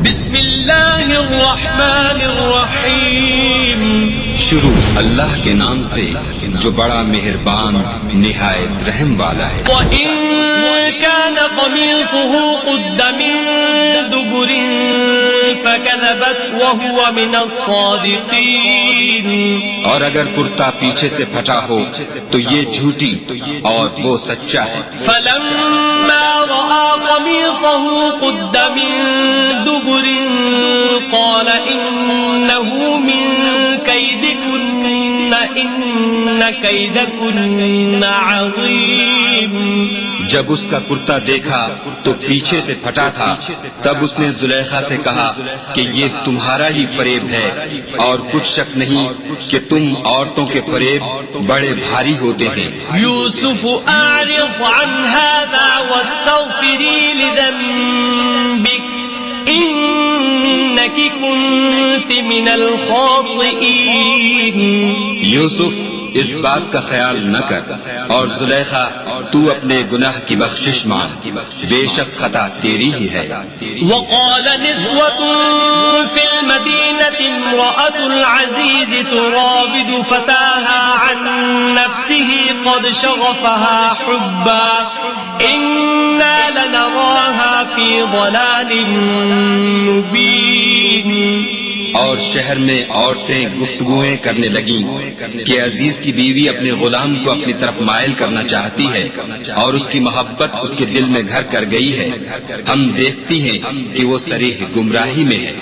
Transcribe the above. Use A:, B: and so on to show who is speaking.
A: بسم اللہ الرحمن الرحیم.
B: شروع اللہ کے نام سے جو بڑا مہربان نہایت رحم والا ہے.
A: وَإِن كَانَ قَمِيصُهُ قُدَّ مِن دُبُرٍ فَكَذَبَتْ وَهُوَ مِنَ الصَّادِقِينَ.
B: اور اگر کرتا پیچھے سے پھٹا ہو تو یہ جھوٹی اور وہ سچا ہے.
A: فَلَمَّا رَأَىٰ قَمِيصَهُ قُدَّ مِن دُبُرٍ قَالَ إِنَّهُ مِن كَيْدِكُنَّ إِنَّ كَيْدَكُنَّ عَظِيمٌ.
B: جب اس کا کرتا دیکھا تو پیچھے سے پھٹا تھا، تب اس نے زلیخا سے کہا کہ یہ تمہارا ہی فریب ہے، اور کچھ شک نہیں کہ تم عورتوں کے فریب بڑے بھاری ہوتے ہیں.
A: یوسف اعرض عن هذا واستغفری لذنبک انک کنت من الخاطئین.
B: یوسف اس بات کا خیال نہ کر، اور زلیخا تو اپنے گناہ کی بخشش مانگ، بے شک خطا تیری ہی ہے.
A: وقال نسوة في المدينة امرأة العزيز تراود فتاها عن نفسه قد شغفها حبا إنا لنراها في ضلال مبين.
B: اور شہر میں عورتیں گفتگویں کرنے لگیں کہ عزیز کی بیوی اپنے غلام کو اپنی طرف مائل کرنا چاہتی ہے، اور اس کی محبت اس کے دل میں گھر کر گئی ہے. ہم دیکھتی ہیں کہ وہ صریح گمراہی میں ہے.